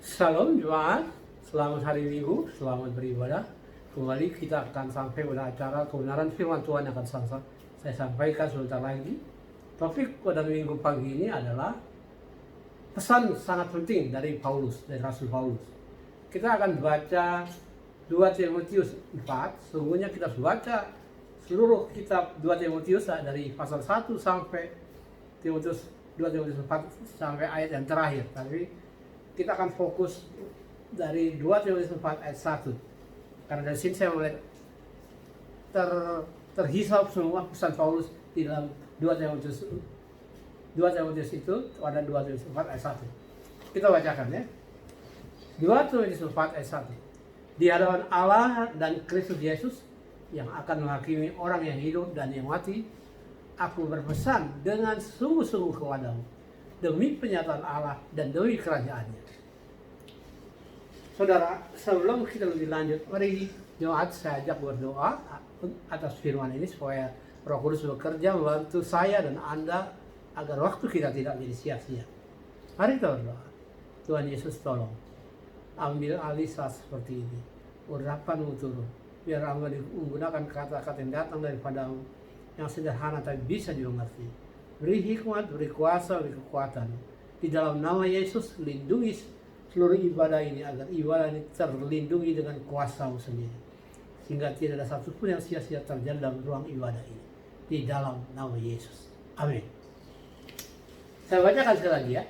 Salam Jemaat, selamat hari Minggu, selamat beribadah. Kembali kita akan sampai pada acara kebenaran firman Tuhan yang akan saya sampaikan sebentar lagi. Topik pada minggu pagi ini adalah pesan sangat penting dari Paulus, dari Rasul Paulus. Kita akan baca 2 Timotius 4, sesungguhnya kita baca seluruh kitab 2 Timotius dari pasal 1 sampai 2 Timotius 4 sampai ayat yang terakhir. Tapi kita akan fokus dari 2 Timotius 4 ayat 1. Karena dari sini saya melihat terhisap semua pesan Paulus di dalam 2 Timotius itu pada 2 Timotius 4 ayat 1. Kita bacakan ya. 2 Timotius 4 ayat 1. Di hadapan Allah dan Kristus Yesus yang akan menghakimi orang yang hidup dan yang mati, aku berpesan dengan sungguh-sungguh kepadamu demi penyataan Allah dan demi kerajaannya. Saudara, sebelum kita lebih lanjut, mari jemaat saya ajak berdoa atas firman ini supaya Roh Kudus bekerja membantu saya dan Anda agar waktu kita tidak menjadi sia-sia. Mari kita berdoa. Tuhan Yesus, tolong ambil alih saat seperti ini. Urapanmu turun, biar hamba menggunakan kata-kata yang datang daripadamu yang sederhana tapi bisa dimengerti. Beri hikmat, beri kuasa, beri kekuatan. Di dalam nama Yesus, lindungi seluruh ibadah ini agar ibadah ini terlindungi dengan kuasa-Mu sendiri. Sehingga tidak ada satupun yang sia-sia terjadi dalam ruang ibadah ini. Di dalam nama Yesus. Amin. Saya bacakan sekali lagi ya.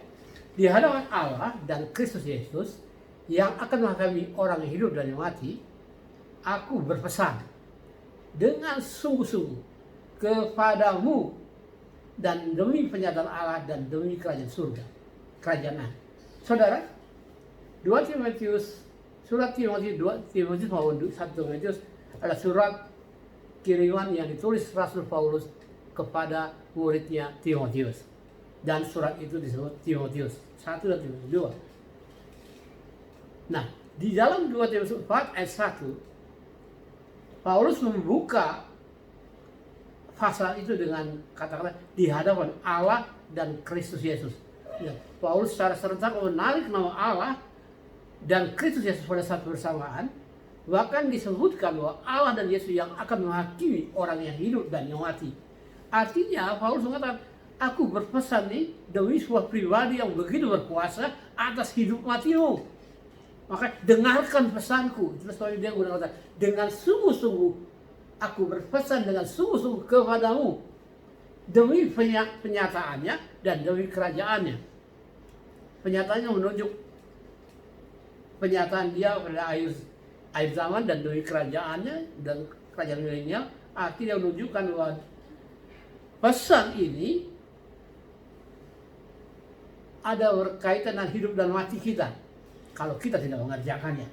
Di hadapan Allah dan Kristus Yesus yang akan menghakimi orang yang hidup dan yang mati, aku berpesan dengan sungguh-sungguh kepadamu dan demi penyataan Allah dan demi kerajaan surga, kerajaan Allah. Saudara, 2 Timotius, surat Timotius 2 Timotius maupun 1 Timotius adalah surat kiriman yang ditulis Rasul Paulus kepada muridnya Timotius. Dan surat itu disebut Timotius 1 dan Timotius 2. Nah, di dalam 2 Timotius 4 ayat 1, Paulus membuka pasal itu dengan kata-kata di hadapan Allah dan Kristus Yesus. Ya, Paulus secara serentak menarik nama Allah dan Kristus Yesus pada saat bersamaan. Bahkan disebutkan bahwa Allah dan Yesus yang akan menghakimi orang yang hidup dan yang mati. Artinya Paulus mengatakan, aku berpesan nih demi sebuah pribadi yang begitu berkuasa atas hidup matimu. Maka dengarkan pesanku. Terus dia mengatakan, dengan sungguh-sungguh aku berpesan dengan sungguh-sungguh kepadamu demi penyataannya dan demi kerajaannya. Penyataannya menunjuk penyataan dia pada akhir zaman dan demi kerajaannya dan kerajaan milenial. Artinya menunjukkan bahwa pesan ini ada berkaitan dengan hidup dan mati kita kalau kita tidak mengerjakannya.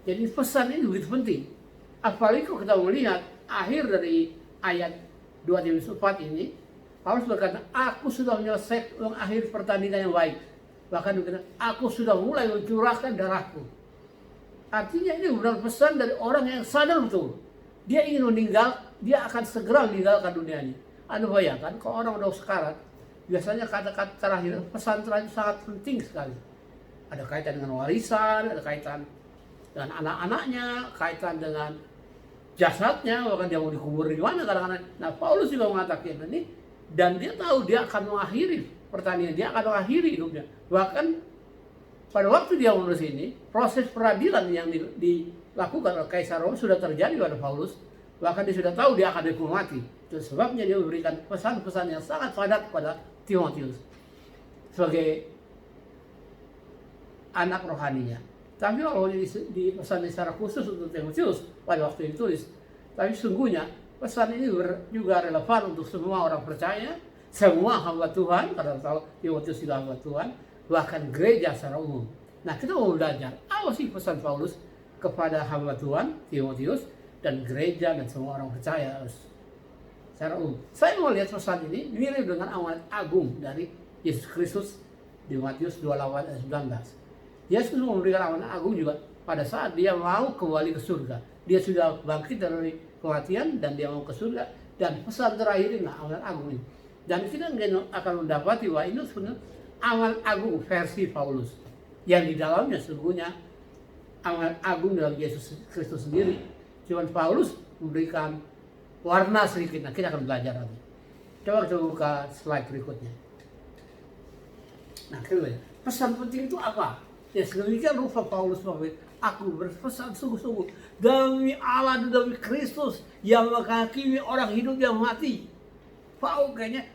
Jadi pesan ini begitu penting. Apalagi kalau kita melihat akhir dari ayat 2 Timotius 4 ini, Paulus berkata, aku sudah menyelesaikan mengakhiri pertandingan yang baik. Bahkan berkata, aku sudah mulai mencurahkan darahku. Artinya ini benar pesan dari orang yang sadar betul. Dia ingin meninggal, dia akan segera meninggalkan dunia ini. Anda bayangkan, kalau orang udah sekarat, biasanya kata-kata terakhir, pesan terakhir sangat penting sekali. Ada kaitan dengan warisan, ada kaitan dengan anak-anaknya, kaitan dengan jasadnya, bahkan dia mau dikubur di mana kadang-kadang. Nah, Paulus juga mengatakan ini, dan dia tahu dia akan mengakhiri pertandingan, dia akan mengakhiri hidupnya. Bahkan pada waktu dia menulis ini, proses peradilan yang dilakukan oleh Kaisar Roma sudah terjadi pada Paulus. Bahkan dia sudah tahu dia akan dihukum mati. Itu sebabnya dia memberikan pesan-pesan yang sangat padat kepada Timotius sebagai anak rohaninya. Tapi kalau di pesan secara khusus untuk Timotius pada waktu ditulis, tapi sungguhnya pesan ini juga relevan untuk semua orang percaya, semua hamba Tuhan, karena tahu Timotius juga hamba Tuhan, bahkan gereja secara umum. Nah, kita mau belajar apa sih pesan Paulus kepada hamba Tuhan Timotius dan gereja dan semua orang percaya secara umum. Saya mau lihat pesan ini mirip dengan amanat agung dari Yesus Kristus di Matius 28 ayat 19. Yesus memberikan amanat agung juga pada saat dia mau kembali ke surga. Dia sudah bangkit dari kematian dan dia mau ke surga. Dan pesan terakhir ini amanat agung ini. Dan kita akan mendapati bahwa ini sebenarnya amanat agung versi Paulus. yang di dalamnya sesungguhnya amanat agung dalam Yesus Kristus sendiri. Cuman Paulus memberikan warna sedikit. Nah, kita akan belajar nanti. Coba kita buka slide berikutnya. Nah, pesan penting itu apa? Ya, sedemikian rupa Paulus mengatakan, aku berpesan sungguh-sungguh demi Allah dan demi Kristus yang menghakimi orang hidup yang mati. Paulus kayaknya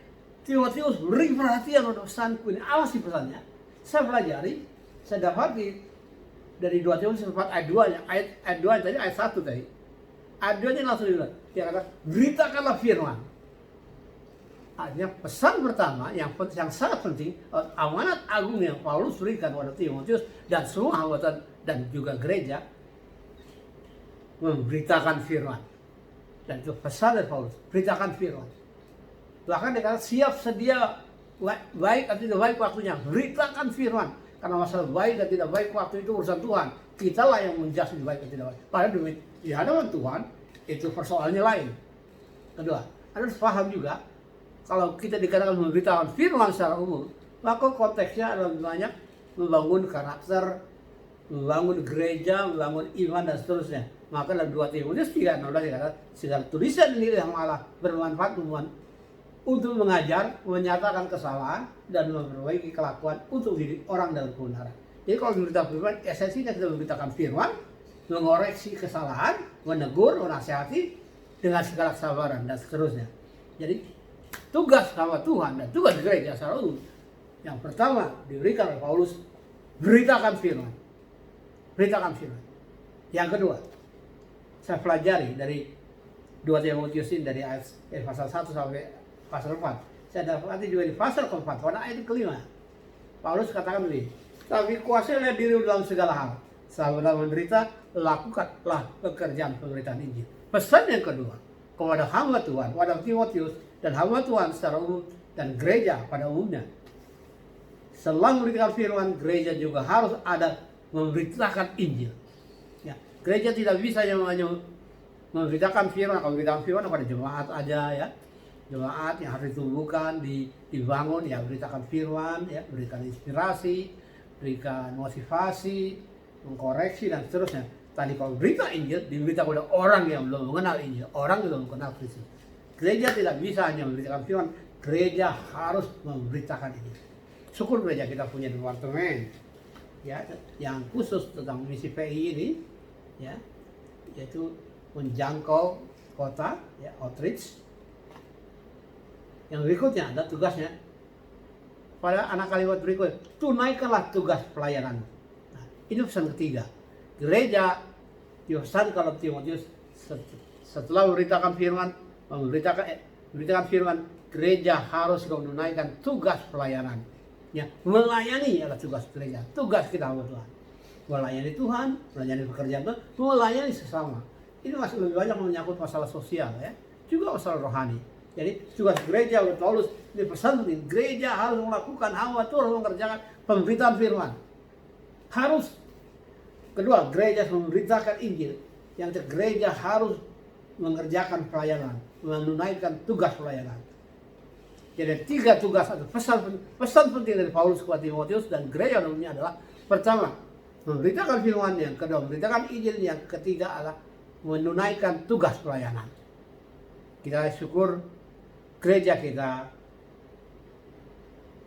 Timotius beri perhatian pada pesanku ini. Apa sih pesannya? Saya pelajari, saya dapati dari 2 Timotius 4 ayat 2-nya. Ayat 2 tadi, ayat 1 tadi. Ayat 2-nya langsung bilang, dia kata, beritakanlah firman. Artinya pesan pertama yang sangat penting, amanat agung yang Paulus berikan kepada Timotius dan semua anggota dan juga gereja, memberitakan firman. Dan itu pesan dari Paulus, beritakan firman. Bahkan dia kata siap sedia baik atau tidak baik waktunya, beritakan firman. Karena masalah baik dan tidak baik waktu itu urusan Tuhan. Kitalah yang menjudge baik atau tidak baik. Padahal di hadapan Tuhan itu persoalannya lain. Kedua, harus paham juga kalau kita dikatakan memberitakan firman secara umum, maka konteksnya adalah banyak membangun karakter, membangun gereja, membangun iman dan seterusnya. Maka dalam 2 Timotius 3:16 dikatakan segala tulisan ini yang malah bermanfaat untuk mengajar, menyatakan kesalahan dan memperbaiki kelakuan untuk diri orang dalam kebenaran. Jadi kalau memberitakan firman, esensinya kita memberitakan firman, mengoreksi kesalahan, menegur, menasihati dengan segala kesabaran dan seterusnya. Jadi tugas sama Tuhan dan tugas gereja secara umum yang pertama diberikan oleh Paulus, beritakan firman. Beritakan firman. Yang kedua, saya pelajari dari 2 Timotius ini dari ayat pasal 1 sampai pasal 4. Saya dapati juga di pasal keempat pada ayat kelima. Paulus katakan begini, tapi kuasailah diri dalam segala hal. Selama menderita, lakukanlah pekerjaan pemberitaan Injil. Pesan yang kedua kepada hamba Tuhan, kepada Timotius dan hamba Tuhan secara umum dan gereja pada umumnya. Setelah memberitakan firman, gereja juga harus ada memberitakan Injil. Ya, gereja tidak bisa hanya memberitakan firman. Kalau memberitakan firman kepada jemaat aja ya. Jemaat yang harus ditumbuhkan, dibangun, ya beritakan firman, ya berikan inspirasi, berikan motivasi, mengkoreksi dan seterusnya. Tadi kalau berita Injil diberitakan kepada orang yang belum mengenal Injil, orang yang belum mengenal Kristus. Gereja tidak bisa hanya memberitakan firman, gereja harus memberitakan ini. Syukur gereja kita punya departemen ya yang khusus tentang misi PI ini ya, yaitu menjangkau kota ya, outreach. Yang berikutnya ada tugasnya pada anak kalimat berikut, tunaikanlah tugas pelayanan. Nah, ini pesan ketiga. Gereja dipesan kalau Timotius setelah memberitakan firman, gereja harus menunaikan tugas pelayanan. Ya, melayani adalah tugas gereja, tugas kita hamba Tuhan. Melayani Tuhan, melayani pekerjaan Tuhan, melayani sesama. Ini masih lebih banyak menyangkut masalah sosial ya, juga masalah rohani. Jadi tugas gereja oleh Paulus dipesan penting, gereja harus melakukan, hamba Tuhan harus mengerjakan pemberitaan firman. Harus. Kedua, gereja harus memberitakan Injil. Yang ketiga, gereja harus mengerjakan pelayanan, menunaikan tugas pelayanan. Jadi 3 tugas atau pesan penting dari Paulus kepada Timotius dan gereja umumnya adalah pertama, memberitakan firman, yang kedua memberitakan Injil, yang ketiga adalah menunaikan tugas pelayanan. Kita syukur gereja kita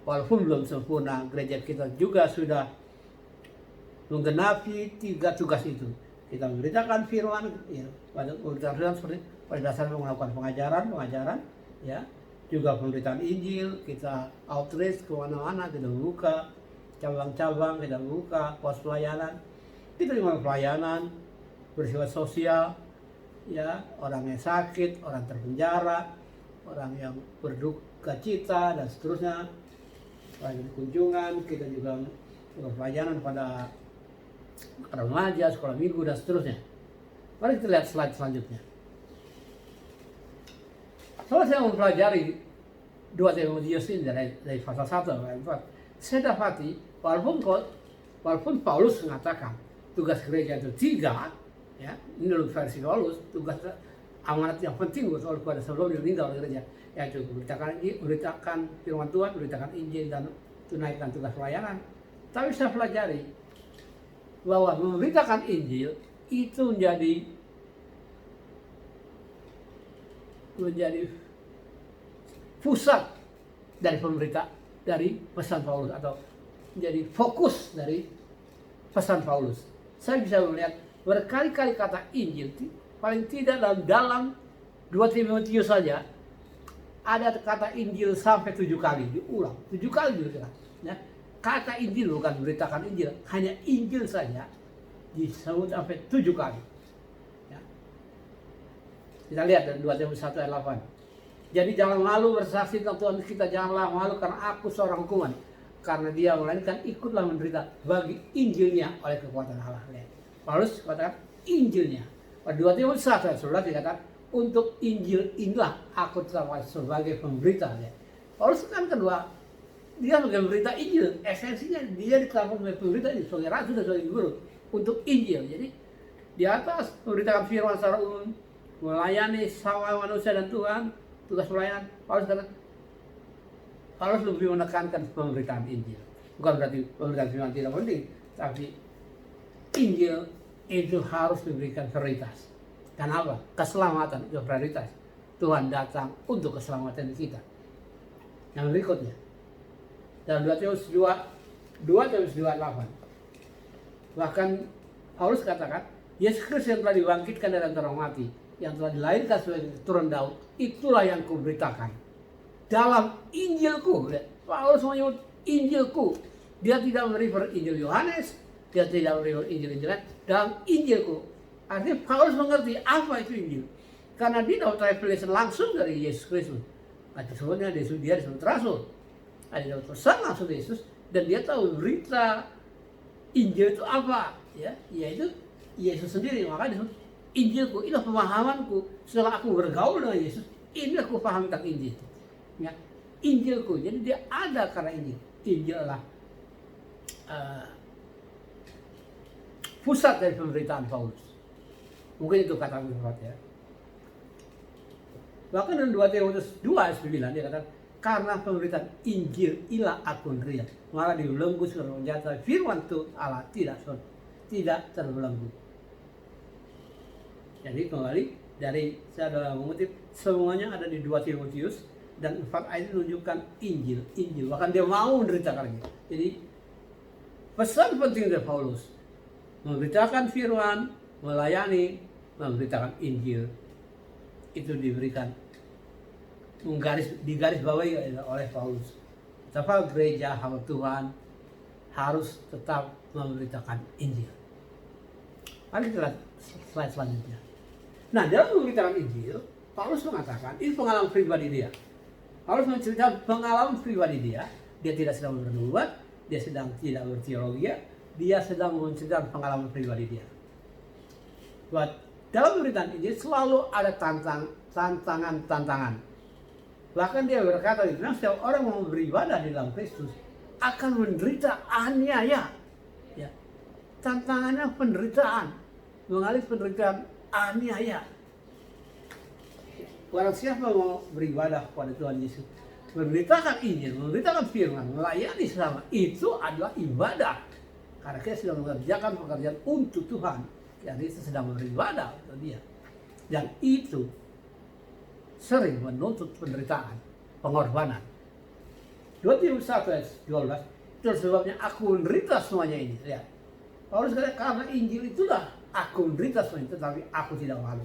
walaupun belum sempurna, gereja kita juga sudah menggenapi 3 tugas itu. Kita memberitakan firman, ya, memberitakan firman seperti pada dasarnya melakukan pengajaran, ya, juga pemberitaan Injil, kita outreach ke mana-mana, kita buka cabang-cabang, kita buka pos pelayanan, kita juga pelayanan bersifat sosial, ya, orang yang sakit, orang terpenjara, orang yang berduka cita dan seterusnya, pelayanan kunjungan, kita juga pelayanan pada remaja, sekolah minggu dan seterusnya. Mari kita lihat slide selanjutnya. Setelah saya mempelajari 2 Timotius ini dari pasal 1 sampai 4, saya dapati walaupun Paulus mengatakan tugas gereja itu 3, ya, ini dalam versi Paulus, tugas amanat yang penting buat Paulus pada sebelum dia meninggal gereja, yaitu memberitakan firman Tuhan, memberitakan Injil dan tunaikan tugas pelayanan. Tapi saya pelajari bahwa memberitakan Injil itu menjadi pusat dari dari pesan Paulus, atau menjadi fokus dari pesan Paulus. Saya bisa melihat berkali-kali kata Injil, paling tidak dalam 2 Timotius saja ada kata Injil sampai 7 kali, diulang 7 kali juga. Ya. Kata Injil bukan beritakan Injil, hanya Injil saja disebut sampai 7 kali. Ya. Kita lihat dari 2 Timotius 1 ayat 8. Jadi jangan malu bersaksi tentang Tuhan kita, janganlah malu karena aku seorang hukuman. Karena dia melainkan ikutlah menderita bagi Injilnya oleh kekuatan Allah. Paulus katakan Injilnya. Pada 2 Timotius 1 ayat 11 dikatakan, untuk Injil inilah aku tetap sebagai pemberita. Paulus kan kedua, dia sebagai pemberita Injil. Esensinya dia ditetapkan sebagai pemberita ini, sebagai rasul dan sebagai guru untuk Injil. Jadi di atas memberitakan firman secara umum, melayani sama manusia dan Tuhan, tugas pelayanan, Paulus lebih menekankan pemberitaan Injil. Bukan berarti pemberitaan firman tidak penting, tapi Injil itu harus diberikan prioritas. Kenapa? Keselamatan itu prioritas. Tuhan datang untuk keselamatan kita. Yang berikutnya, dalam 2 Timotius 2:8. Bahkan Paulus katakan, Yesus Kristus yang telah dibangkitkan dari antara orang mati, yang telah dilahirkan sebagai keturunan Daud, itulah yang kuberitakan. Dalam Injilku, Paulus menyebut Injilku. Dia tidak merefer Injil Yohanes, dia tidak merefer Injil lain. Dalam Injilku, artinya Paulus mengerti apa itu Injil. Karena dia dapat revelation langsung dari Yesus Kristus. Artinya sebenarnya dia disebut rasul. Ada dapat pesan langsung dari Yesus, dan dia tahu berita Injil itu apa, ya, yaitu Yesus sendiri. Maka disebut Injilku, inilah pemahamanku setelah aku bergaul dengan Yesus, inilah aku paham tentang Injil. Ya, Injilku, jadi dia ada karena Injil. Injil adalah pusat dari pemberitaan Paulus. Mungkin itu kata Paulus ya. Bahkan dalam 2 Timotius 2:9 dia kata, karena pemberitaan Injil ilah aku nerima, malah dibelenggu seluruh senjata firman Tuhan Allah tidak terbelenggu. Jadi kembali dari saya adalah mengutip, semuanya ada di 2 Timotius dan 4 ayat menunjukkan Injil. Bahkan dia mau menderitakannya. Jadi pesan penting dari Paulus, memberitakan firman, melayani, memberitakan Injil, itu diberikan digaris bawahi oleh Paulus. Betapa gereja hamba Tuhan harus tetap memberitakan Injil. Mari kita lihat slide selanjutnya. Nah, dalam memberitakan Injil, Paulus mengatakan ini pengalaman pribadi dia. Paulus menceritakan pengalaman pribadi dia. Dia tidak sedang bernubuat, dia sedang tidak berteologi, dia sedang menceritakan pengalaman pribadi dia. Buat dalam pemberitaan Injil selalu ada tantangan. Bahkan dia berkata, setiap orang mau beribadah di dalam Kristus akan menderita aniaya. Ya. Tantangannya penderitaan, mengalami penderitaan aniaya. Barang siapa mau beribadah kepada Tuhan Yesus, memberitakan Injil, memberitakan firman, melayani selama itu adalah ibadah. Karena kita sedang mengerjakan pekerjaan untuk Tuhan. Jadi kita sedang beribadah untuk Dia. Dan itu sering menuntut penderitaan, pengorbanan. 2 Timotius 1 ayat 12, itu sebabnya aku menderita semuanya ini. Lihat, Paulus kata karena Injil itulah aku menderita semuanya, tetapi aku tidak malu.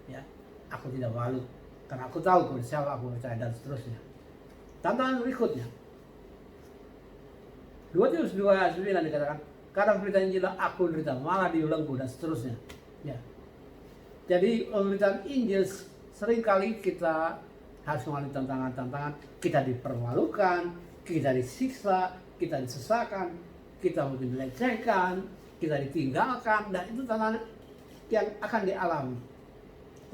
Ya, aku tidak malu karena aku tahu kepada siapa aku percaya dan seterusnya. Tantangan berikutnya, 2 Timotius 2 ayat 9 dikatakan, karena berita Injil aku menderita, malah dibelenggu dan seterusnya. Ya. Jadi pemberitaan Injil seringkali kita harus mengalami tantangan-tantangan, kita dipermalukan, kita disiksa, kita disesakan, kita mungkin dilecehkan, kita ditinggalkan, dan itu tantangan yang akan dialami.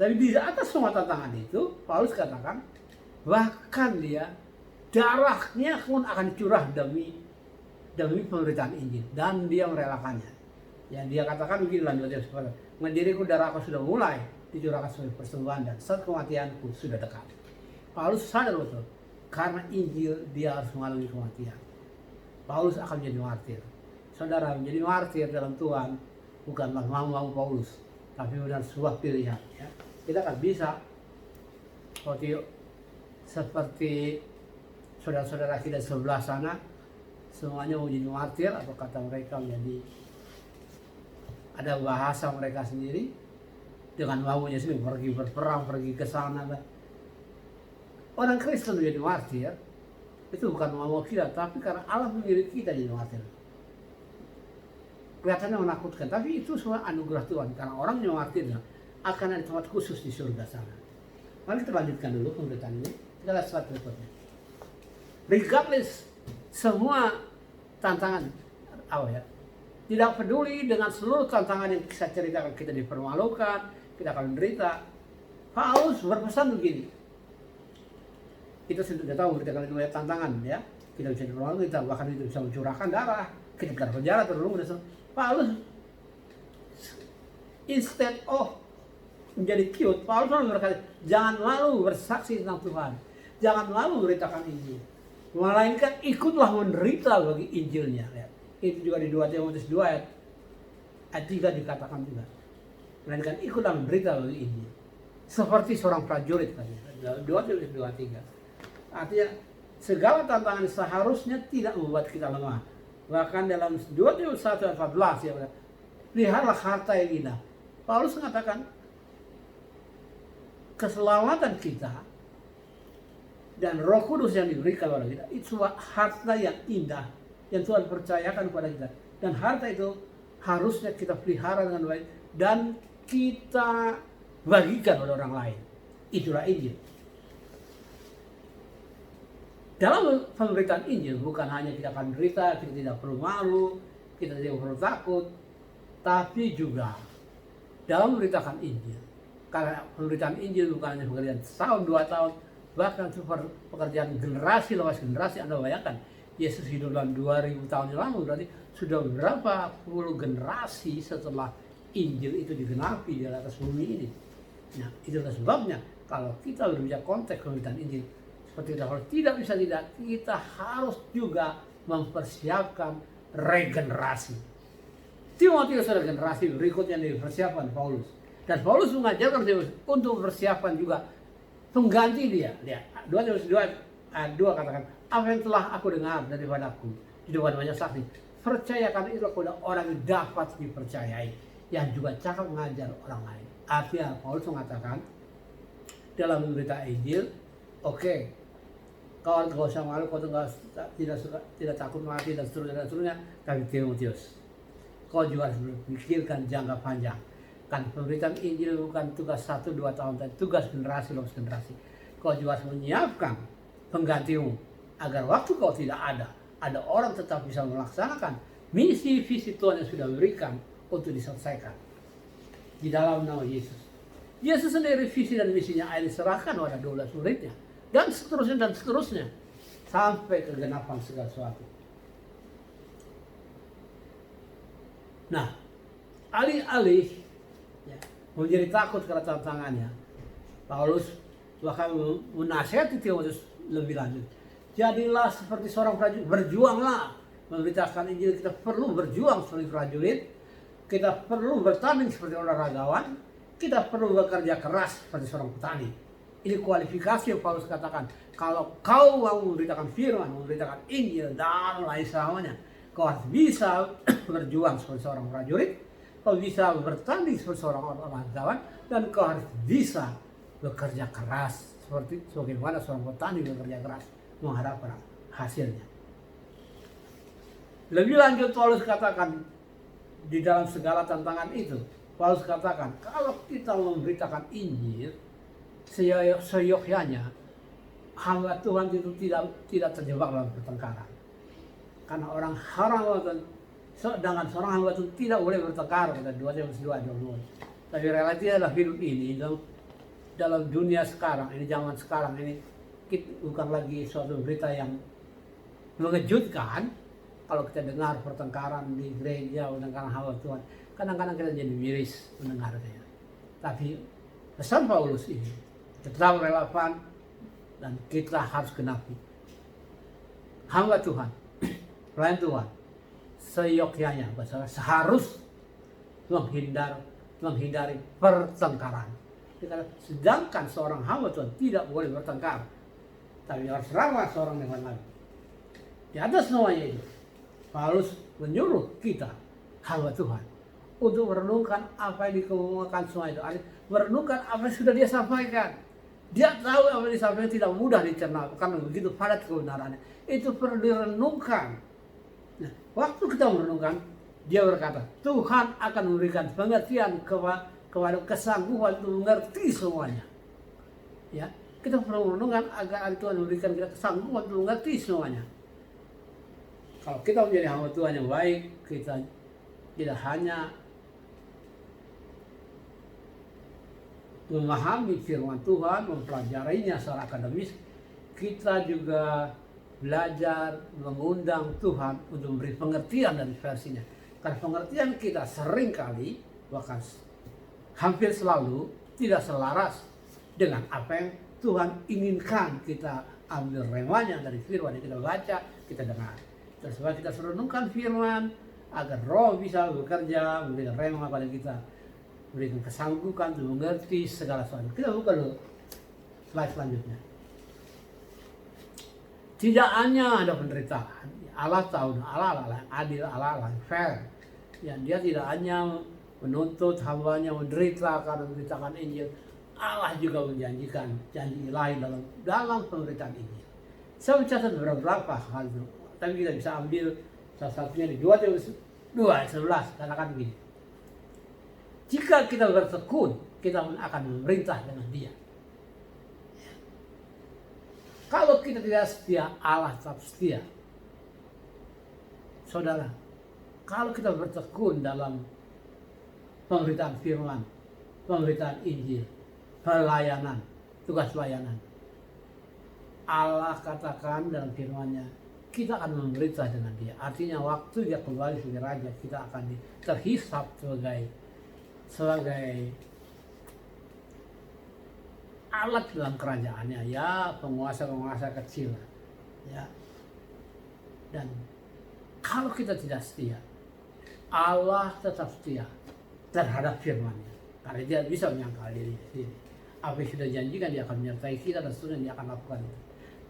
Tapi di atas semua tantangan itu, Paulus katakan, bahkan dia darahnya pun akan dicurah demi pemberitaan Injil, dan dia merelakannya. Ya, dia katakan begini dalam 2 Timotius 4, mendiriku darahku sudah mulai dicurahkan sebagai persembahan dan saat kematianku sudah dekat. Paulus sadar betul, karena Injil dia harus mengalami kematian. Paulus akan menjadi martir saudara, menjadi martir dalam Tuhan bukanlah mau Paulus, tapi benar sebuah pilihan. Ya. Kita kan bisa seperti saudara-saudara kita sebelah sana, semuanya mau jadi martir, atau kata mereka menjadi ada bahasa mereka sendiri dengan maunya sendiri, pergi berperang, pergi ke sana. Orang Kristen menjadi martir itu bukan mau kita, tapi karena Allah memilih kita jadi martir. Kelihatannya menakutkan, tapi itu semua anugerah Tuhan, karena orang yang martirnya akan ada tempat khusus di surga sana. Mari kita lanjutkan dulu pemberitaan ini. Kita lihat slide berikutnya. Regardless semua tantangan, tidak peduli dengan seluruh tantangan yang saya ceritakan, kita dipermalukan, kita akan menderita. Paulus berpesan begini. Kita sudah tahu kita kali melihat tantangan, ya. Kita bisa dipermalukan, kita bahkan itu bisa mencurahkan darah, kita ke penjara terlalu. Paulus instead of menjadi cute, Paulus berkata, jangan malu bersaksi tentang Tuhan, jangan malu memberitakan Injil, melainkan ikutlah menderita bagi Injilnya. Ya. Itu juga di 2 Timotius 2 ayat 3 dikatakan juga, melainkan ikutlah menderita bagi Injil, seperti seorang prajurit tadi. 2 Timotius 2:3. Artinya segala tantangan seharusnya tidak membuat kita lemah. Bahkan dalam 2 Timotius 1 ayat 14 ya, lihatlah harta yang indah. Paulus mengatakan keselamatan kita dan Roh Kudus yang diberikan kepada kita itu harta yang indah yang Tuhan percayakan kepada kita, dan harta itu harusnya kita pelihara dengan baik dan kita bagikan kepada orang lain. Itulah Injil. Dalam pemberitaan Injil bukan hanya kita akan derita, kita tidak perlu malu, kita tidak perlu takut, tapi juga dalam memberitakan Injil. Karena pemberitaan Injil bukan hanya pekerjaan setahun, 2 tahun, bahkan pekerjaan generasi lepas generasi. Anda bayangkan, Yesus hidup dalam 2000 tahun yang lalu, berarti sudah berapa puluh generasi setelah Injil itu digenapi di atas bumi ini. Nah, itulah sebabnya kalau kita berbicara konteks pemberitaan Injil, seperti itu, kalau tidak bisa tidak, kita harus juga mempersiapkan regenerasi. Timotius adalah generasi berikutnya yang dipersiapkan Paulus. Dan Paulus mengajarkan Timotius untuk mempersiapkan juga pengganti dia. Lihat, 2 Timotius 2 katakan, apa yang telah aku dengar daripadaku di depan banyak saksi, percayakan itu kepada orang yang dapat dipercayai, yang juga cakap mengajar orang lain. Artinya Paulus mengatakan dalam memberitakan Injil, oke, kau tidak usah malu, kau tidak takut mati dan seterusnya. Tapi Timotius, kau juga harus berpikirkan jangka panjang. Kan pemberitaan Injil bukan tugas 1-2 tahun, tapi tugas generasi lepas generasi. Kau juga harus menyiapkan penggantimu agar waktu kau tidak ada orang tetap bisa melaksanakan misi visi Tuhan yang sudah berikan untuk diselesaikan di dalam nama Yesus. Yesus sendiri visi dan misinya diserahkan pada 12 muridnya, dan seterusnya sampai kegenapan segala sesuatu. Nah, alih-alih menjadi takut karena tantangannya, Paulus bahkan menasihati Timotius lebih lanjut. Jadilah seperti seorang prajurit, berjuanglah memberitakan Injil. Kita perlu berjuang seperti prajurit, kita perlu bertanding seperti olahragawan, kita perlu bekerja keras seperti seorang petani. Ini kualifikasi yang Paulus katakan. Kalau kau mau memberitakan firman, memberitakan Injil dan lain semuanya, kau harus bisa berjuang seperti seorang prajurit, kau bisa bertanding seperti seorang olahragawan, dan kau harus bisa bekerja keras seperti sebagaimana seorang petani bekerja keras mengharapkan hasilnya. Lebih lanjut Paulus katakan di dalam segala tantangan itu, Paulus katakan kalau kita memberitakan Injil seyogyanya, hamba Tuhan itu tidak terjebak dalam pertengkaran. Karena orang sedangkan seorang hamba Tuhan tidak boleh bertengkar, kata 2 Timotius 2:20. Tapi realitinya adalah hidup ini dalam dunia sekarang, ini zaman sekarang ini, bukan lagi suatu berita yang mengejutkan. Kalau kita dengar pertengkaran di gereja, pertengkaran hamba Tuhan, kadang-kadang kita jadi miris mendengarnya. Tapi pesan Paulus ini tetap relevan dan kita harus genapi. Hamba Tuhan, pelayan Tuhan, seyogyanya, seharus menghindari pertengkaran. Sedangkan seorang hamba Tuhan tidak boleh bertengkar, tapi harus ramah seorang dengan lain. Di atas semuanya itu, Paulus menyuruh kita hamba Tuhan untuk merenungkan apa yang dikemukakan semua itu. Merenungkan apa yang sudah dia sampaikan. Dia tahu apa yang disampaikan tidak mudah dicerna karena begitu padat kebenarannya. Itu perlu direnungkan. Nah, waktu kita merenungkan, dia berkata, Tuhan akan memberikan pengertian kepada kesanggupan untuk mengerti semuanya. Ya, kita perlu merenungkan agar Tuhan memberikan kita kesanggupan untuk mengerti semuanya. Kalau kita menjadi hamba Tuhan yang baik, kita tidak hanya memahami firman Tuhan, mempelajarinya secara akademis, kita juga belajar mengundang Tuhan untuk memberi pengertian dari versinya. Karena pengertian kita seringkali, bahkan hampir selalu tidak selaras dengan apa yang Tuhan inginkan kita ambil remanya dari firman yang kita baca, kita dengar. Terus kita renungkan firman agar Roh bisa bekerja, memberikan rema pada kita, berikan kesanggupan untuk mengerti segala sesuatu. Kita buka dulu slide selanjutnya. Tidak hanya ada penderitaan, Allah tahu, Allah yang adil, Allah yang fair. Ya, dia tidak hanya menuntut hambanya menderita karena memberitakan Injil. Allah juga menjanjikan janji ilahi dalam pemberitaan Injil. Saya mencatat beberapa hal itu, tapi kita bisa ambil salah satunya di 2 Timotius 2:11, katakan begini. Jika kita bertekun, kita akan memerintah dengan Dia. Kalau kita tidak setia, Allah tetap setia. Saudara, kalau kita bertekun dalam pemberitaan firman, pemberitaan Injil, pelayanan, tugas pelayanan, Allah katakan dalam firman-Nya, kita akan memerintah dengan Dia. Artinya waktu Dia kembali sebagai Raja, kita akan terhisap sebagai alat dalam kerajaannya, ya, penguasa-penguasa kecil, ya. Dan kalau kita tidak setia, Allah tetap setia terhadap firman-Nya, karena Dia bisa menyangkal diri sendiri. Apa yang sudah janjikan, Dia akan menyertai kita dan seterusnya Dia akan lakukan itu.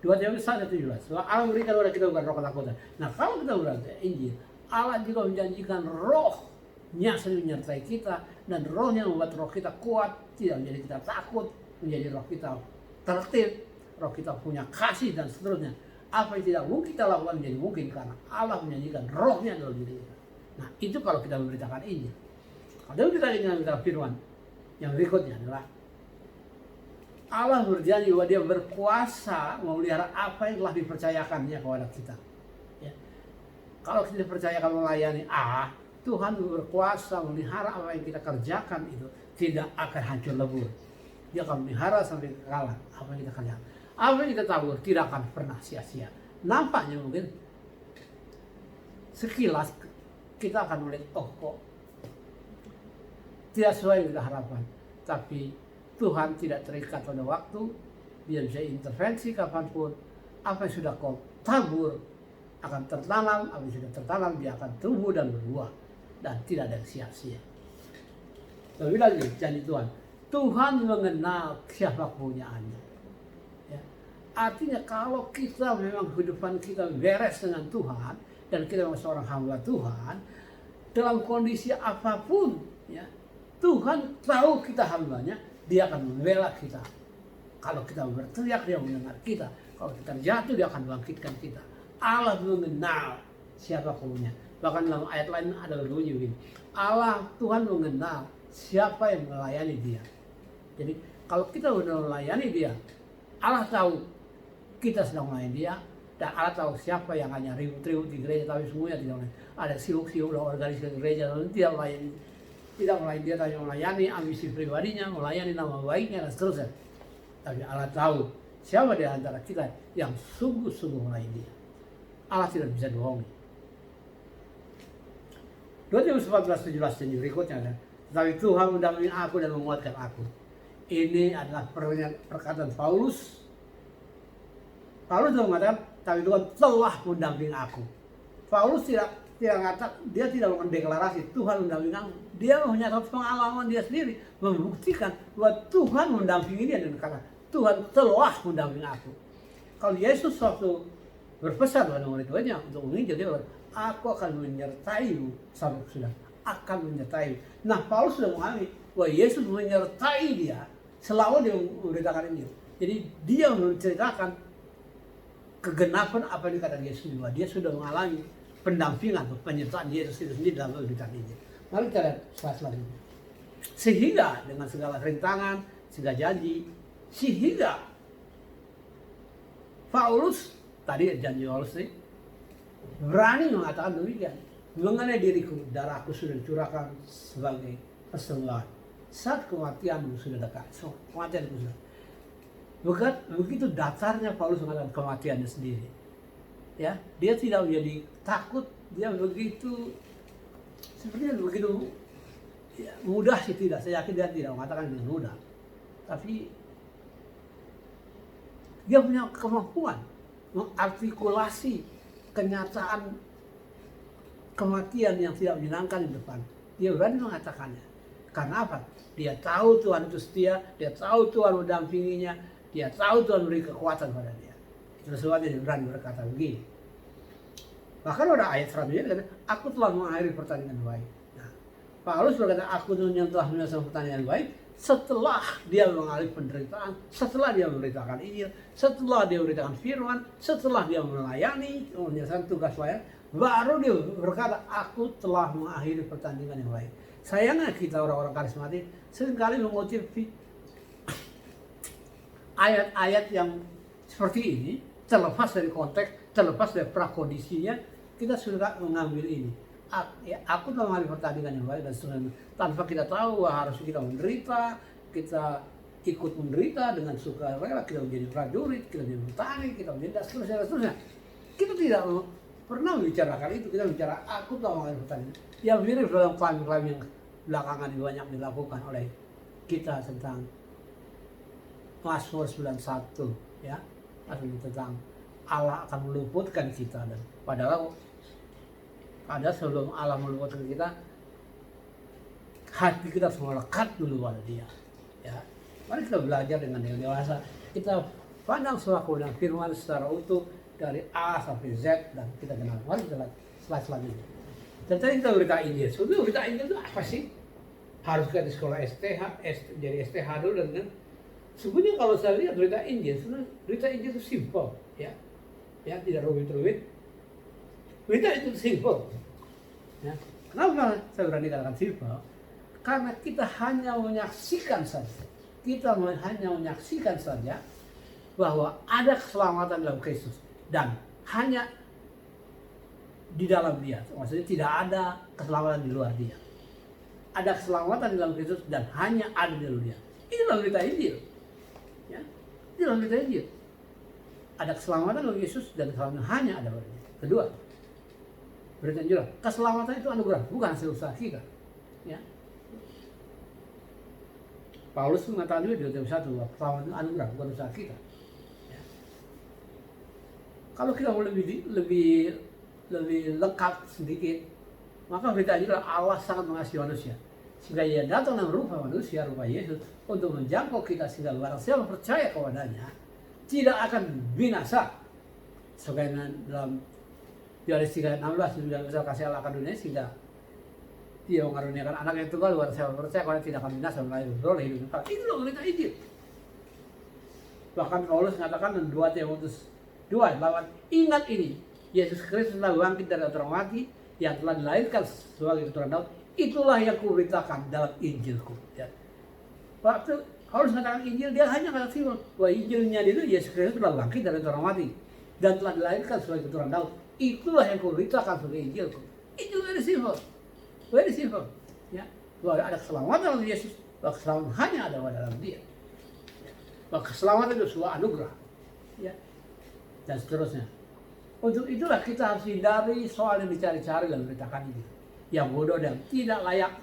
2 Timotius 1:17, sebab Allah memberikan kepada kita bukan roh ketakutan. Nah, kalau kita berarti Injil, Allah juga menjanjikan Roh-Nya sendiri menyertai kita, dan Roh-Nya membuat roh kita kuat, tidak menjadi kita takut, menjadi roh kita tertib, roh kita punya kasih dan seterusnya. Apa yang tidak mungkin kita lakukan menjadi mungkin karena Allah menjanjikan Roh-Nya dalam diri kita. Nah, itu kalau kita memberitakan Injil. Kalau kita ingin memberitakan firman, yang berikutnya adalah Allah berjanji bahwa Dia berkuasa memelihara apa yang telah dipercayakannya kepada kita. Ya. Kalau kita dipercayakan melayani Allah, Tuhan berkuasa memelihara apa yang kita kerjakan itu tidak akan hancur lebur. Dia akan memelihara sampai kekalan apa yang kita kerjakan. Apa yang kita tabur tidak akan pernah sia-sia. Nampaknya mungkin sekilas kita akan melihat, oh kok tidak sesuai dengan kita harapkan. Tapi Tuhan tidak terikat pada waktu. Dia bisa intervensi kapanpun. Apa yang sudah kau tabur akan tertanam. Apa yang sudah tertanam dia akan tumbuh dan berbuah. Dan tidak ada sia-sia. Lebih lagi janji Tuhan. Tuhan mengenal siapa kepunyaannya. Ya. Artinya kalau kita memang kehidupan kita beres dengan Tuhan. Dan kita memang seorang hamba Tuhan. Dalam kondisi apapun. Ya, Tuhan tahu kita hambanya. Dia akan membela kita. Kalau kita berteriak, Dia mendengar kita. Kalau kita jatuh, Dia akan bangkitkan kita. Allah mengenal siapa kepunyaannya. Bahkan dalam ayat lain ada berbunyi begini. Allah, Tuhan mengenal siapa yang melayani Dia. Jadi kalau kita benar melayani Dia, Allah tahu kita sedang melayani Dia. Dan Allah tahu siapa yang hanya ribut-ribut di gereja, tapi semuanya tidak melayani. Ada sibuk-sibuk dalam organisasi gereja, lalu tidak melayani. Tidak melayani Dia, tapi melayani ambisi pribadinya, melayani nama baiknya, dan seterusnya. Tapi Allah tahu siapa di antara kita yang sungguh-sungguh melayani Dia. Allah tidak bisa bohongi. 2 Timotius 14:17 dan berikutnya, tetapi Tuhan mendampingi aku dan menguatkan aku. Ini adalah perkataan Paulus. Paulus sudah mengatakan, tapi Tuhan telah mendampingi aku. Paulus tidak dia tidak mendeklarasi Tuhan mendampingi aku. Dia punya satu pengalaman dia sendiri membuktikan bahwa Tuhan mendampingi dia dengan kata Tuhan telah mendampingi aku. Kalau Yesus waktu berpesan pada murid-muridnya untuk menginjil, dia berkata, aku akan menyertaimu sampai sudah akan menyertai. Nah, Paulus sudah mengalami bahwa Yesus menyertai dia selama dia memberitakan Injil. Jadi dia menceritakan kegenapan apa yang dikatakan Yesus, bahwa dia sudah mengalami pendampingan, penyertaan Yesus itu sendiri dalam pemberitaan ini. Mari kita lihat slide selanjutnya. Sehingga dengan segala rintangan, segala janji, sehingga Paulus, tadi janji Paulus ini, berani mengatakan demikian. Mengenai diriku, darahku sudah dicurahkan sebagai persembahan. Saat kematianmu sudah dekat, kematianku sudah. Begitu datarnya Paulus mengatakan kematiannya sendiri. Ya, dia tidak menjadi takut, dia begitu sepertinya begitu ya, mudah sih tidak. Saya yakin dia tidak mengatakan dengan mudah. Tapi dia punya kemampuan mengartikulasi kenyataan kematian yang tidak menyenangkan di depan. Dia berani mengatakannya. Karena apa? Dia tahu Tuhan itu setia, dia tahu Tuhan mendampinginya, dia tahu Tuhan beri kekuatan pada dia. Itu sebabnya dia berani berkata begini. Bahkan ada ayat selanjutnya kata, aku telah mengakhiri pertandingan baik. Nah, Paulus berkata, aku yang telah menyelesaikan pertandingan baik setelah dia mengalami penderitaan, setelah dia memberitakan Injil, setelah dia memberitakan firman, setelah dia melayani, menyelesaikan tugas lain, baru dia berkata, aku telah mengakhiri pertandingan yang baik. Sayangnya kita orang-orang karismatik seringkali mengutip ayat-ayat yang seperti ini, terlepas dari konteks, terlepas dari prakondisinya, kita sudah mengambil ini. Aku telah mengalami pertandingan yang baik dan seterusnya. Tanpa kita tahu harus kita menderita, kita ikut menderita dengan sukarela, kita menjadi prajurit, kita menjadi petani, kita menjadi seterusnya. Kita tidak pernah membicarakan itu, kita bicara aku telah mengalami pertandingan. Yang mirip dalam klaim-klaim yang belakangan banyak dilakukan oleh kita tentang Mazmur 91, ya, tentang Allah akan meluputkan kita, dan padahal sebelum Allah meluputkan kita, hati kita semua lekat dulu pada Dia. Ya, mari kita belajar dengan dewasa. Kita pandang semua kebenaran firman secara utuh dari A sampai Z dan kita kenal. Mari kita lihat slide selanjutnya. Dan tadi kita berita Injil. Sebetulnya berita Injil itu apa sih? Harus kita di sekolah STH, jadi STH dulu dan sebenarnya kalau saya lihat berita Injil, sebenarnya berita Injil itu simpel, ya, tidak rumit-rumit. Berita itu simpel. Ya. Kenapa saya berani katakan simpel? Karena kita hanya menyaksikan saja. Kita hanya menyaksikan saja bahwa ada keselamatan dalam Kristus dan hanya di dalam Dia. Maksudnya tidak ada keselamatan di luar Dia. Ada keselamatan dalam Kristus dan hanya ada di dalam Dia. Inilah berita Injil. Ya. Inilah berita Injil. Ada keselamatan dalam Yesus dan keselamatan hanya ada pada Dia. Kedua, berita Injil, keselamatan itu anugerah, bukan hasil usaha kita. Ya. Paulus mengatakan juga di Timotius 1 bahwa keselamatan itu anugerah, bukan usaha kita. Ya. Kalau kita mau lebih lengkap sedikit, maka berita Injil Allah sangat mengasihi manusia sehingga Ia datang dalam rupa manusia, rupa Yesus, untuk menjangkau kita sehingga barang siapa percaya kepadanya tidak akan binasa. Sebagaimana dalam Yohanes 3:16 juga besar kasih Allah akan dunia sehingga Dia mengaruniakan anak yang tunggal barang siapa percaya kepadanya tidak akan binasa melainkan beroleh hidup kekal. Itu loh berita Injil. Bahkan Paulus mengatakan dalam 2 Timotius 2:8, ingat ini, Yesus Kristus telah bangkit dari orang mati, yang telah dilahirkan sebagai keturunan Daud, itulah yang kuberitakan dalam Injilku. Ya. Waktu Paulus mengatakan Injil, dia hanya mengatakan bahwa Injilnya itu Yesus Kristus telah bangkit dari orang mati dan telah dilahirkan sebagai keturunan Daud. Itulah yang kuberitakan sebagai Injilku. Itu very simple, ya. Bahwa ada keselamatan dalam Yesus, bahwa keselamatan hanya ada dalam Dia. Ya. Bahwa keselamatan itu sebuah anugerah, ya. Dan seterusnya. Untuk itulah kita harus hindari soal yang dicari-cari dan beritakan ini, yang bodoh dan tidak layak.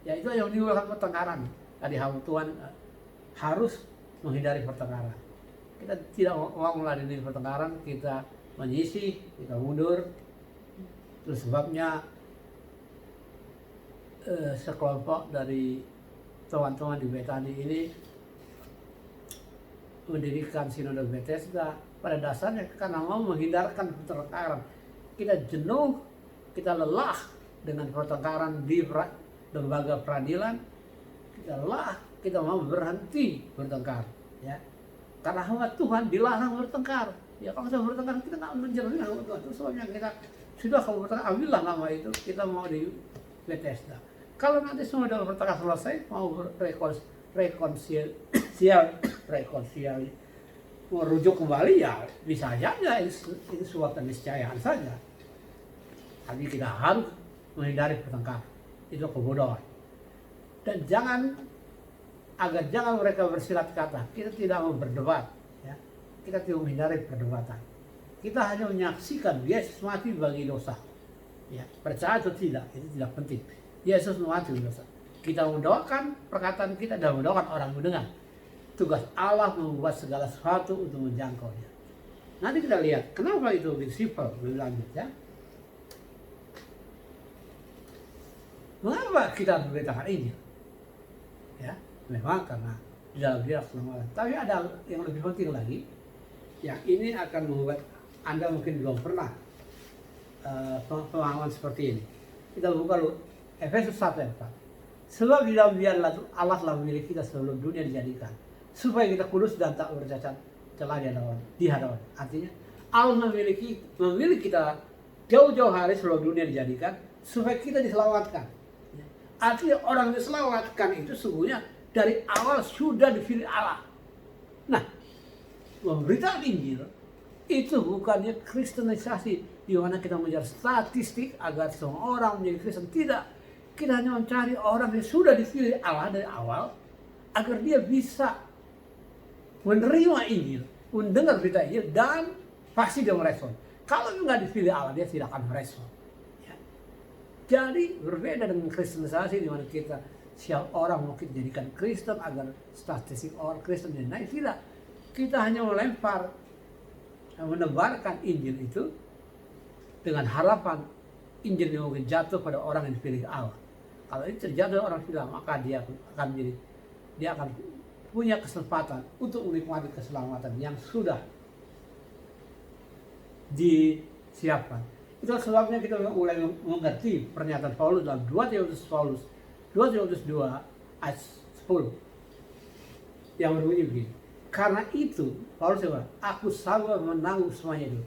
Ya, itu yang menimbulkan pertengkaran. Tadi Tuhan harus menghindari pertengkaran. Kita tidak mau meladeni pertengkaran, kita menyisih, kita mundur. Terus sebabnya sekelompok dari teman-teman di Betani ini mendirikan Sinode Bethesda pada dasarnya karena mau menghindarkan pertengkaran. Kita jenuh, kita lelah dengan pertengkaran di lembaga peradilan. Kita lelah, kita mau berhenti bertengkar, ya. Karena hamba Tuhan dilarang bertengkar. Ya kalau kita bertengkar kita nggak menjalani hamba Tuhan. Itu sebabnya kita sudah kalau bertengkar ambillah nama itu, kita mau di Bethesda. Kalau nanti semua dalam bertengkar selesai, mau rekonsiliasi, merujuk kembali ya bisa saja itu suatu keniscayaan saja. Tapi kita harus menghindari pertengkaran, itu kebodohan. Dan agar jangan mereka bersilat kata, kita tidak mau berdebat, ya. Kita tidak menghindari perdebatan. Kita hanya menyaksikan Yesus mati bagi dosa, ya. Percaya atau tidak, itu tidak penting. Yesus mati bagi dosa. Kita mendoakan perkataan kita dan mendoakan orang mendengar. Tugas Allah membuat segala sesuatu untuk menjangkaunya. Nanti kita lihat kenapa itu lebih simpel, lebih lanjut, ya. Mengapa kita harus memberitakan Injil? Ya, memang karena di dalam dia keselamatan. Tapi ada yang lebih penting lagi, yang ini akan membuat Anda mungkin belum pernah pengalaman seperti ini. Kita buka dulu Efesus 1 ayat 4. Sebab di dalam dia Allah telah memilih kita sebelum dunia dijadikan, supaya kita kudus dan tak bercacat celah di hadapan. Artinya Allah memilih kita jauh-jauh hari sebelum dunia dijadikan, supaya kita diselamatkan. Artinya orang yang diselamatkan itu sungguhnya dari awal sudah dipilih Allah. Nah, memberitakan Injil itu bukannya kristenisasi di mana kita mengejar statistik agar semua orang menjadi Kristen. Tidak. Kita hanya mencari orang yang sudah dipilih Allah dari awal agar dia bisa menerima Injil, mendengar berita Injil, dan pasti dia merespon. Kalau nggak dipilih Allah, dia tidak akan merespon. Jadi berbeda dengan kristenisasi di mana kita siap orang mau kita jadikan Kristen agar statistik orang Kristen dan lain, tidak. Kita hanya melempar, menebarkan Injil itu dengan harapan Injil yang mungkin jatuh pada orang yang dipilih Allah. Kalau ini terjadi orang tidak, maka dia akan punya kesempatan untuk menikmati keselamatan yang sudah disiapkan. Itu sebabnya kita mulai mengerti pernyataan Paulus dalam 2 Timotius 2 ayat 10 yang berbunyi begini. Karena itu Paulus bilang, aku sabar menanggung semuanya itu.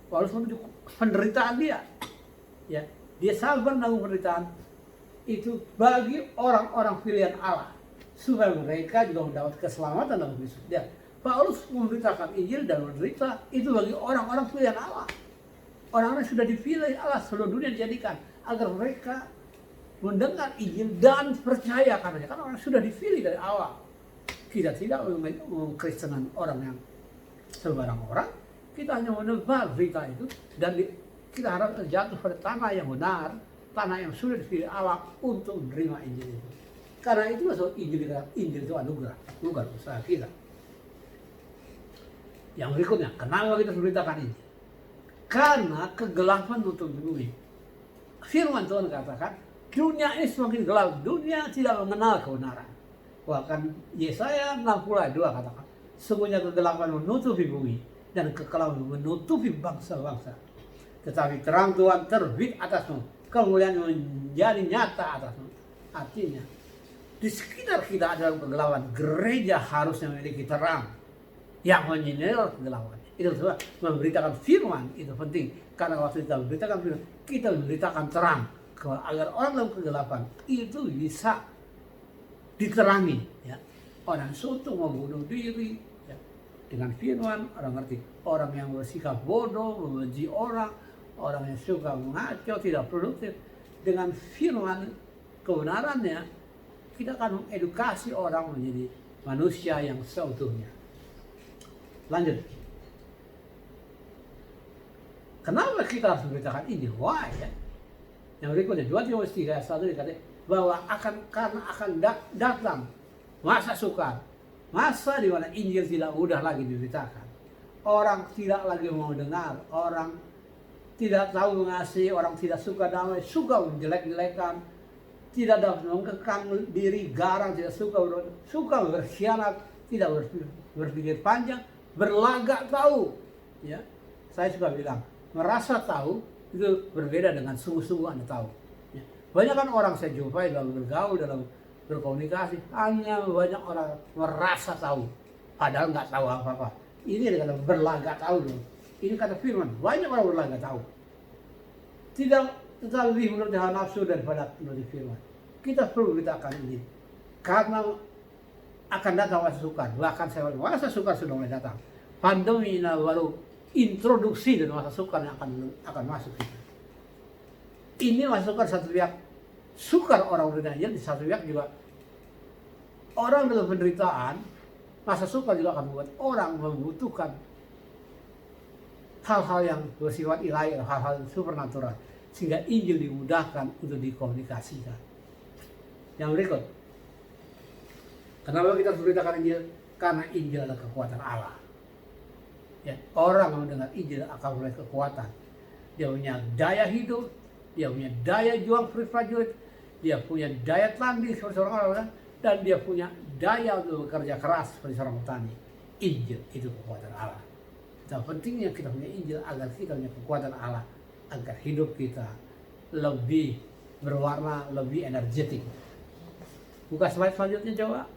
Paulus menunjuk penderitaan dia, ya, dia sabar menanggung penderitaan itu bagi orang-orang pilihan Allah, supaya mereka juga mendapat keselamatan dalam Kristus. Dia Paulus memberitakan Injil dan menderita itu bagi orang-orang pilihan Allah. Orang-orang sudah dipilih Allah sebelum dunia dijadikan agar mereka mendengar Injil dan percaya karenanya. Karena orang sudah dipilih dari awal. Kita tidak mengkristenan orang yang sembarang orang. Kita hanya menebar berita itu dan kita harap jatuh pada tanah yang benar, tanah yang sudah dipilih Allah untuk menerima Injil itu. Karena itu maksud Injil itu anugerah, bukan usaha kita. Yang berikutnya, kenapa kita memberitakan ini? Karena kegelapan menutupi bumi. Firman Tuhan katakan, dunia ini semakin gelap, dunia tidak mengenal kebenaran. Bahkan Yesaya 60 ayat 2 katakan, sungguhnya kegelapan menutupi bumi dan kekelapan menutupi bangsa-bangsa. Tetapi terang Tuhan terbit atasmu, kemuliaan menjadi nyata atasmu. Artinya, di sekitar kita ada kegelapan, gereja harusnya memiliki terang yang menyinari kegelapan. Itu sebab memberitakan firman itu penting. Karena waktu kita memberitakan firman, kita memberitakan terang agar orang dalam kegelapan itu bisa diterangi. Ya. Orang suntuk membunuh diri, ya. Dengan firman orang ngerti. Orang yang bersikap bodoh, membenci orang yang suka mengacau, tidak produktif, dengan firman kebenarannya kita akan mengedukasi orang menjadi manusia yang seutuhnya. Lanjut. Kenapa kita harus memberitakan ini? Why? Ya? Yang berikutnya 2 Timotius 3 ayat 1 dikatakan bahwa karena akan datang masa sukar, masa di mana Injil tidak mudah lagi diberitakan. Orang tidak lagi mau dengar, orang tidak tahu mengasihi, orang tidak suka damai, suka menjelek-jelekan, tidak dapat mengekang diri, garang, tidak suka berkhianat, tidak berpikir panjang, berlagak tahu. Ya, saya suka bilang, merasa tahu itu berbeda dengan sungguh-sungguh Anda tahu. Ya. Banyak kan orang saya jumpai dalam bergaul, dalam berkomunikasi, hanya banyak orang merasa tahu, padahal nggak tahu apa-apa. Ini adalah berlagak tahu dong. Ini kata firman, banyak orang berlagak tahu. Tidak lebih menurut hawa nafsu daripada menurut firman. Kita perlu beritakan ini, karena akan datang masa sukar. Bahkan saya bilang, masa sukar sudah mulai datang. Pandemi ini baru introduksi dari masa sukar yang akan masuk kita. Ini masa sukar, satu pihak sukar orang dunia, di satu pihak juga orang dalam penderitaan. Masa sukar juga akan membuat orang membutuhkan hal-hal yang bersifat ilahi, hal-hal supernatural, sehingga Injil dimudahkan untuk dikomunikasikan. Yang berikut, kenapa kita beritakan Injil? Karena Injil adalah kekuatan Allah. Ya, orang yang mendengar Injil akan memperoleh kekuatan. Dia punya daya hidup, dia punya daya juang seperti prajurit, dia punya daya tanding seperti seorang orang, dan dia punya daya untuk bekerja keras seperti seorang petani. Injil itu kekuatan Allah. Dan pentingnya kita punya Injil agar kita punya kekuatan Allah, agar hidup kita lebih berwarna, lebih energetik. Buka slide selanjutnya coba.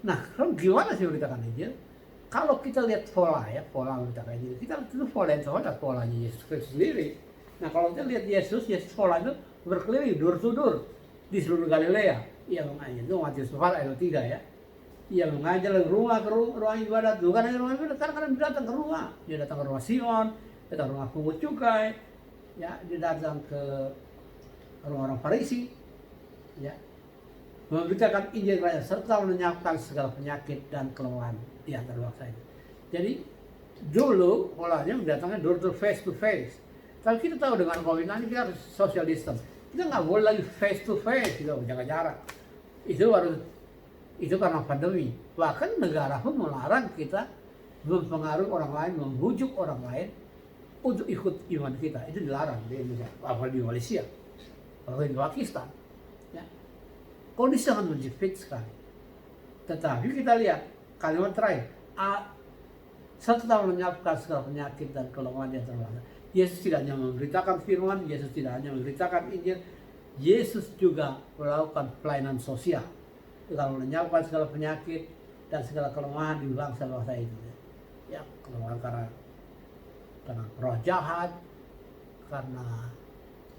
Nah, gimana sih memberitakan Injil? Kalau kita lihat pola memberitakan Injil, kita tentu pola itu ada polanya Yesus Kristus sendiri. Nah, kalau kita lihat Yesus pola itu berkeliling door to door di seluruh Galilea. Ia mengajar, itu Matius 4 ayat 3 ya. Ia mengajar dari rumah ke rumah ibadat, bukan hanya rumah ibadat, kadang-kadang dia datang ke rumah. Dia datang ke rumah Simon, datang ke rumah pungut cukai, ya, dia datang ke rumah orang Farisi, ya, memberitakan Injil Kerajaan serta menyembuhkan segala penyakit dan kelemahan di antara bangsa ini. Jadi dulu polanya mendatangkan door to face. Tapi kita tahu dengan COVID-19 kita harus social distance. Kita nggak boleh lagi face to face, kita jaga jarak. Itu karena pandemi. Bahkan negara pun melarang kita mempengaruhi orang lain, membujuk orang lain untuk ikut iman kita. Itu dilarang di Indonesia, apalagi di Malaysia, apalagi di Pakistan. Ya. Kondisi sangat menjepit sekali. Tetapi kita lihat kalimat terakhir, serta menyiapkan segala penyakit dan kelemahan yang terbatas. Yesus tidak hanya memberitakan firman, Yesus tidak hanya memberitakan Injil, Yesus juga melakukan pelayanan sosial. Kalau menyiapkan segala penyakit dan segala kelemahan di bangsa-bangsa itu. Ya, kelemahan karena roh jahat, karena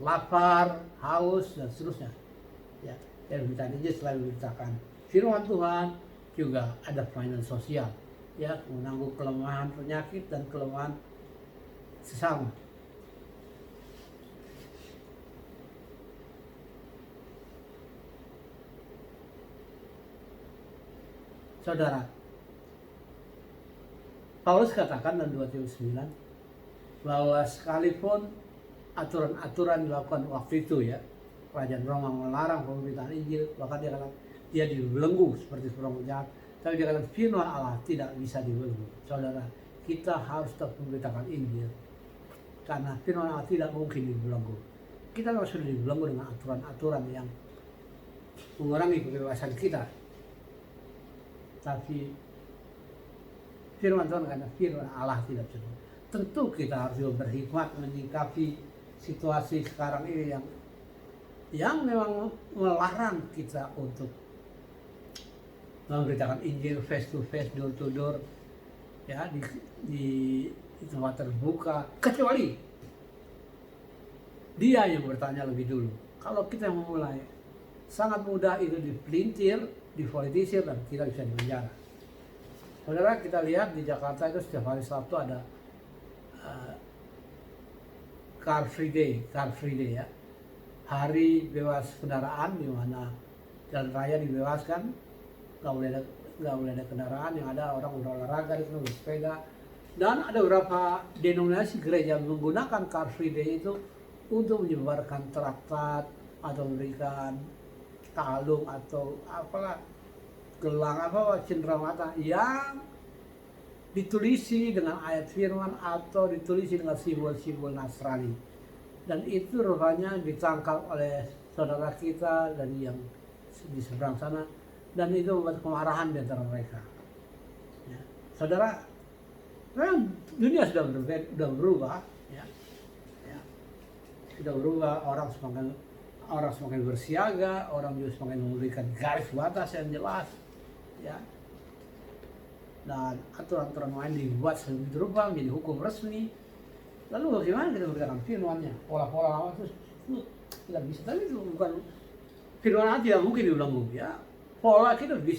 lapar, haus, dan seterusnya. Ya, dan berita Injil selain memberitakan firman Tuhan, juga ada pelayanan sosial. Ya, menanggung kelemahan penyakit dan kelemahan sesama. Saudara, Paulus katakan dalam 2 Timotius 9 bahwa sekalipun aturan-aturan dilakukan waktu itu ya, kerajaan Roma melarang pemberitaan Injil, bahkan dia katakan dia dibelenggu seperti seorang jahat, tapi dia katakan firman Allah tidak bisa dibelenggu. Saudara, kita harus tetap memberitakan Injil karena firman Allah tidak mungkin dibelenggu. Kita harus sudah dibelenggu dengan aturan-aturan yang mengurangi kebebasan kita. Tapi firman Tuhan karena firman Allah tidak bisa. Tentu kita harus juga berhikmat menyikapi situasi sekarang ini yang memang melarang kita untuk memberitakan Injil face to face, door to door, ya, di tempat terbuka, kecuali dia yang bertanya lebih dulu. Kalau kita memulai, sangat mudah itu dipelintir, dipolitisir, dan kita bisa dipenjara. Saudara, kita lihat di Jakarta itu setiap hari Sabtu ada Car Free Day ya, hari bebas kendaraan, di mana jalan raya dibebaskan, nggak boleh ada kendaraan, yang ada orang berolahraga, bersepeda, dan ada beberapa denominasi gereja menggunakan Car Free Day itu untuk menyebarkan traktat atau memberikan kalung atau apalah, gelang apa, cenderamata yang ditulisi dengan ayat firman atau ditulisi dengan simbol-simbol Nasrani. Dan itu rupanya ditangkap oleh saudara kita dan yang di seberang sana, dan itu membuat kemarahan di antara mereka. Ya. Saudara, memang dunia sudah berubah, ya. Ya. Sudah berubah, orang semakin bersiaga, orang juga semakin memberikan garis batas yang jelas, ya. Dan aturan-aturan main dibuat sedemikian rupa menjadi hukum resmi. Lalu bagaimana kita berkatakan firman-Nya? Pola-pola lama itu tidak bisa, tapi itu bukan firman tidak mungkin diulang-ulang, ya. Pola kita bisa